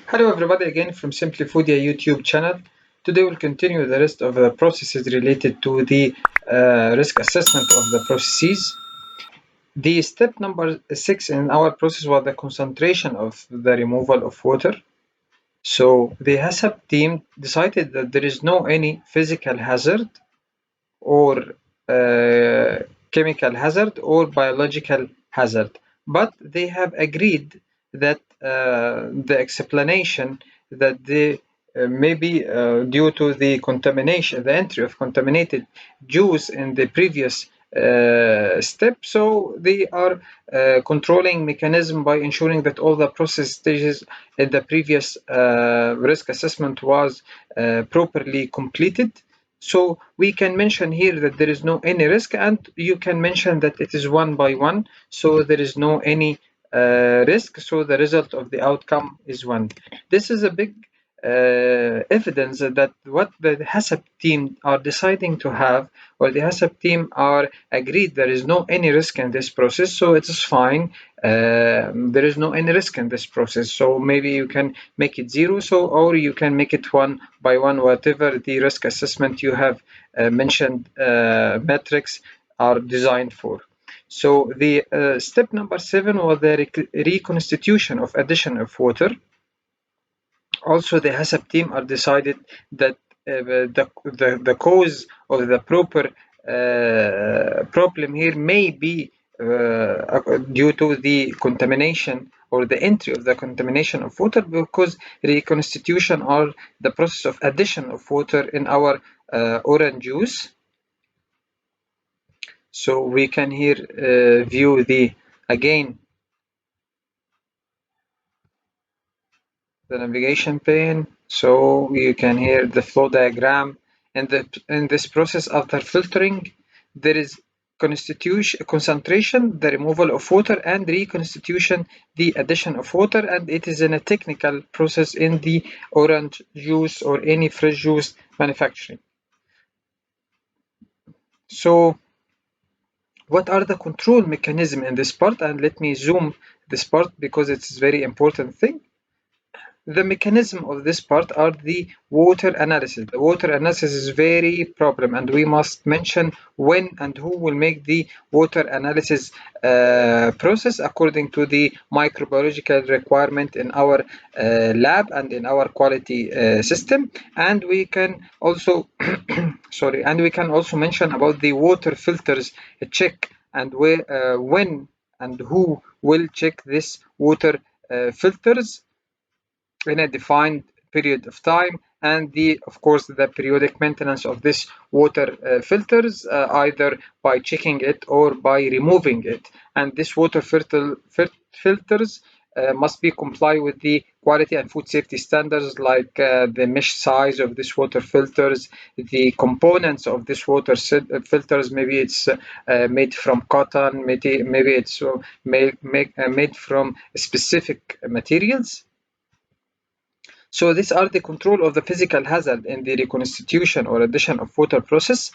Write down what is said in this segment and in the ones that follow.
Hello everybody again from Simplyfoodea YouTube channel. Today we'll continue the rest of the processes related to the risk assessment of the processes. The step number 6 in our process was the concentration of the removal of water. So the HACCP team decided that there is no any physical hazard or chemical hazard or biological hazard, but they have agreed that the explanation that they maybe due to the contamination, the entry of contaminated juice in the previous step, so they are controlling mechanism by ensuring that all the process stages in the previous risk assessment was properly completed. So we can mention here that there is no any risk, and you can mention that it is one by one, so there is no any risk, so the result of the outcome is 1. This is a big evidence that what the HACCP team are deciding to have, or the HACCP team are agreed there is no any risk in this process, so it is fine. There is no any risk in this process, so maybe you can make it 0, so or you can make it 1 by 1, whatever the risk assessment you have mentioned metrics are designed for. So the step number 7 was the reconstitution of addition of water. Also, the HACCP team are decided that the cause of the proper problem here may be due to the contamination or the entry of the contamination of water, because reconstitution or the process of addition of water in our orange juice. So we can here view the again the navigation pane. So you can hear the flow diagram. In this process, after filtering, there is concentration, the removal of water, and reconstitution, the addition of water, and it is in a technical process in the orange juice or any fresh juice manufacturing. So what are the control mechanism in this part? And let me zoom this part because it's a very important thing. The mechanism of this part are the water analysis. The water analysis is very problem, and we must mention when and who will make the water analysis process according to the microbiological requirement in our lab and in our quality system. And we can also sorry, and we can also mention about the water filters check, and where when and who will check this water filters in a defined period of time, and of course the periodic maintenance of this water filters, either by checking it or by removing it. And this water filters must be comply with the quality and food safety standards, like the mesh size of this water filters, the components of this water filters. Maybe it's made from cotton, maybe it's made from specific materials. So these are the control of the physical hazard in the reconstitution or addition of water process.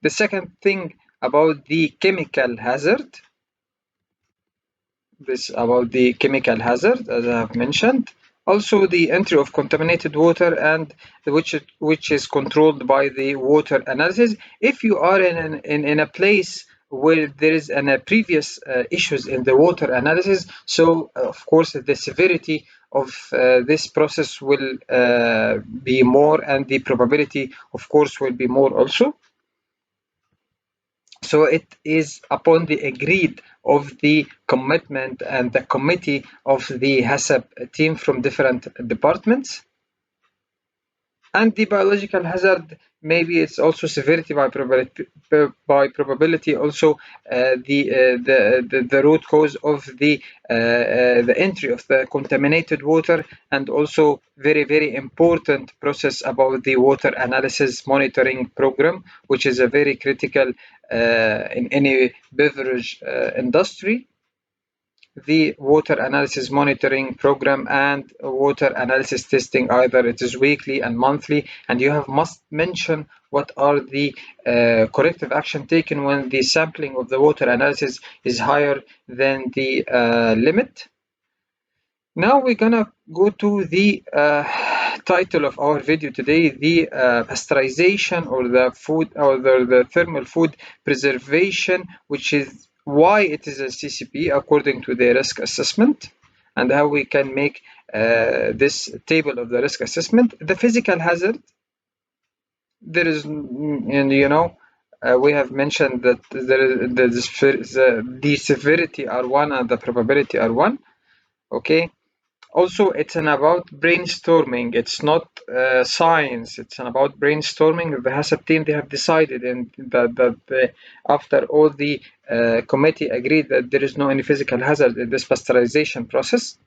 The second thing about the chemical hazard. This about the chemical hazard, as I have mentioned. Also the entry of contaminated water, and which is controlled by the water analysis. If you are in a place where there is previous issues in the water analysis, so of course the severity of this process will be more, and the probability of course will be more also. So it is upon the agreed of the commitment and the committee of the HACCP team from different departments. And the biological hazard, maybe it's also severity by probability, also the root cause of the entry of the contaminated water, and also very important process about the water analysis monitoring program, which is a very critical in any beverage industry. The water analysis monitoring program and water analysis testing, either it is weekly and monthly, and you must mention what are the corrective action taken when the sampling of the water analysis is higher than the limit. Now we're gonna go to the title of our video today, the pasteurization or the food or the thermal food preservation, which is why it is a CCP according to the risk assessment, and how we can make this table of the risk assessment. The physical hazard, there is, and we have mentioned that the severity are 1 and the probability are 1. Okay. Also, it's about brainstorming. It's not science. It's about brainstorming. The HACCP team, they have decided, and that after all the committee agreed that there is no any physical hazard in this pasteurization process.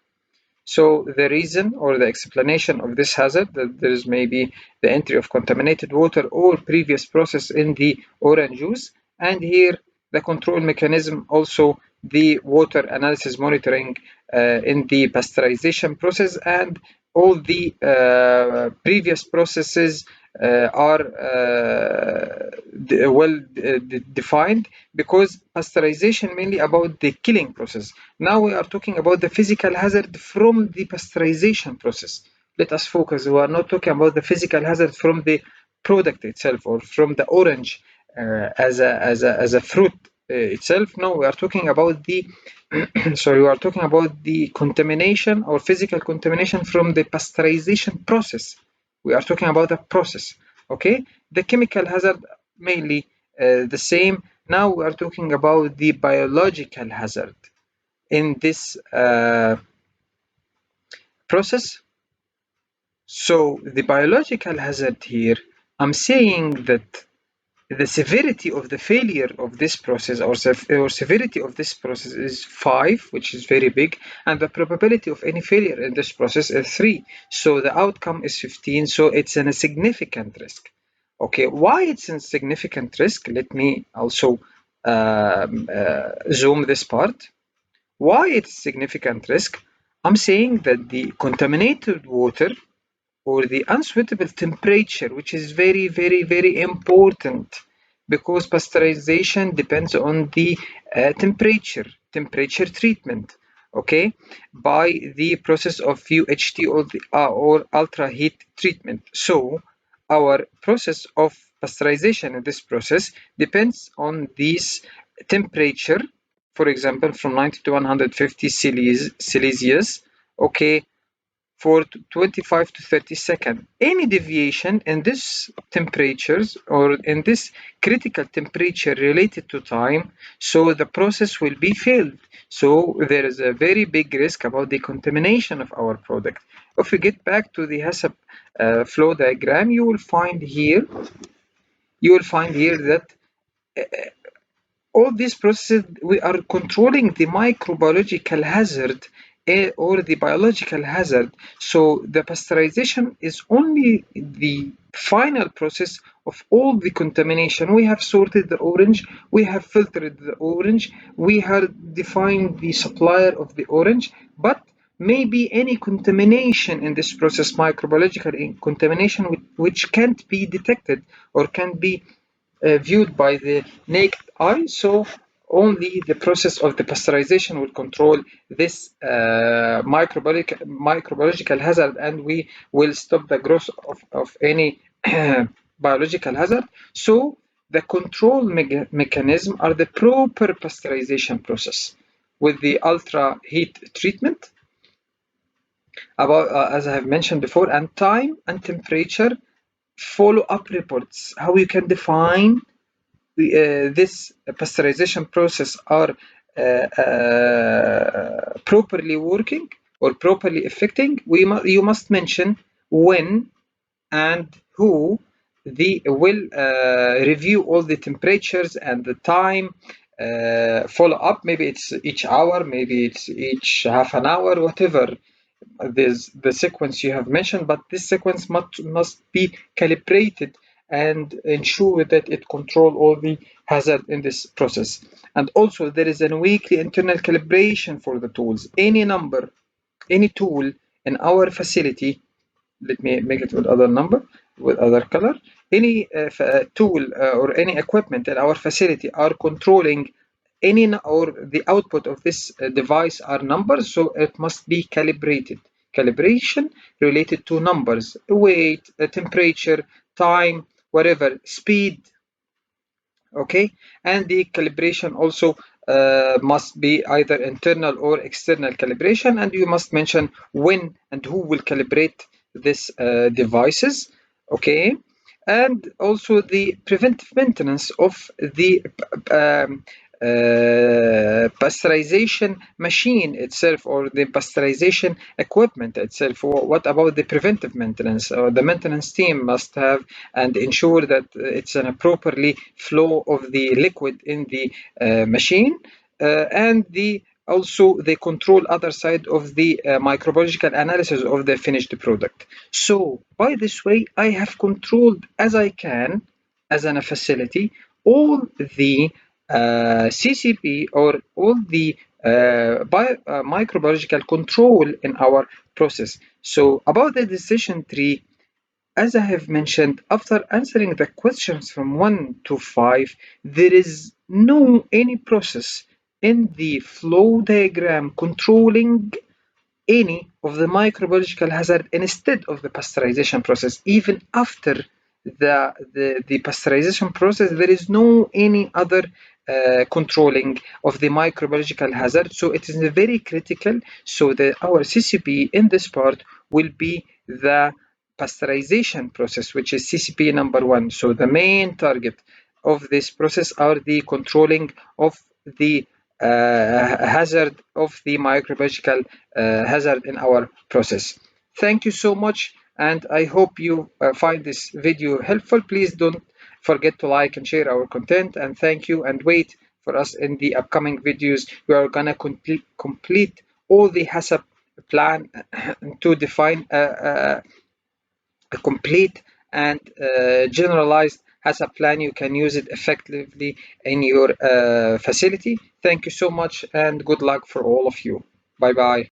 So the reason or the explanation of this hazard, that there is maybe the entry of contaminated water or previous process in the orange juice, and here the control mechanism, also the water analysis monitoring in the pasteurization process, and all the previous processes are well defined, because pasteurization mainly about the killing process. Now we are talking about the physical hazard from the pasteurization process. Let us focus. We are not talking about the physical hazard from the product itself or from the orange as a fruit itself. No, we are talking about the sorry, we are talking about the contamination or physical contamination from the pasteurization process. We are talking about a process. Okay, the chemical hazard mainly the same. Now we are talking about the biological hazard in this process. So the biological hazard here, I'm saying that the severity of the failure of this process or severity of this process is 5, which is very big, and the probability of any failure in this process is 3. So the outcome is 15. So it's a significant risk. Okay, why it's a significant risk? Let me also zoom this part. Why it's significant risk? I'm saying that the contaminated water or the unsuitable temperature, which is very, very, very important, because pasteurization depends on the temperature treatment, okay, by the process of UHT or ultra heat treatment. So our process of pasteurization in this process depends on this temperature, for example, from 90 to 150 Celsius, okay, for 25 to 30 seconds. Any deviation in this temperatures or in this critical temperature related to time, so the process will be failed. So there is a very big risk about the contamination of our product. If we get back to the HACCP flow diagram, you will find here that all these processes, we are controlling the microbiological hazard or the biological hazard. So the pasteurization is only the final process of all the contamination. We have sorted the orange, we have filtered the orange, we have defined the supplier of the orange, but maybe any contamination in this process, microbiological contamination, which can't be detected or can be viewed by the naked eye. So only the process of the pasteurization will control this microbiological hazard, and we will stop the growth of any biological hazard. So the control mechanism are the proper pasteurization process with the ultra heat treatment, about as I have mentioned before, and time and temperature follow-up reports. How you can define this pasteurization process are properly working or properly affecting. You must mention when and who they will review all the temperatures and the time follow up. Maybe it's each hour, maybe it's each half an hour, whatever. There's the sequence you have mentioned, but this sequence must be calibrated and ensure that it control all the hazard in this process. And also there is a weekly internal calibration for the tools. Any number, any tool in our facility, let me make it with other number, with other color, any tool or any equipment in our facility are controlling or the output of this device are numbers, so it must be calibrated. Calibration related to numbers, weight, temperature, time, whatever, speed. Okay, and the calibration also must be either internal or external calibration, and you must mention when and who will calibrate these devices. Okay, and also the preventive maintenance of the pasteurization machine itself, or the pasteurization equipment itself. What about the preventive maintenance? The maintenance team must have and ensure that it's a properly flow of the liquid in the machine, and also they control other side of the microbiological analysis of the finished product. So by this way, I have controlled as I can, as in a facility, all the CCP or all the microbiological control in our process. So about the decision tree, as I have mentioned, after answering the questions from 1 to 5, there is no any process in the flow diagram controlling any of the microbiological hazard instead of the pasteurization process. Even after the pasteurization process, there is no any other controlling of the microbiological hazard. So it is very critical. So our CCP in this part will be the pasteurization process, which is CCP number 1. So the main target of this process are the controlling of the hazard of the microbiological hazard in our process. Thank you so much, and I hope you find this video helpful. Please don't forget to like and share our content, and thank you, and wait for us in the upcoming videos. We are gonna complete all the HACCP plan to define a complete and generalized HACCP plan. You can use it effectively in your facility. Thank you so much, and good luck for all of you. Bye bye.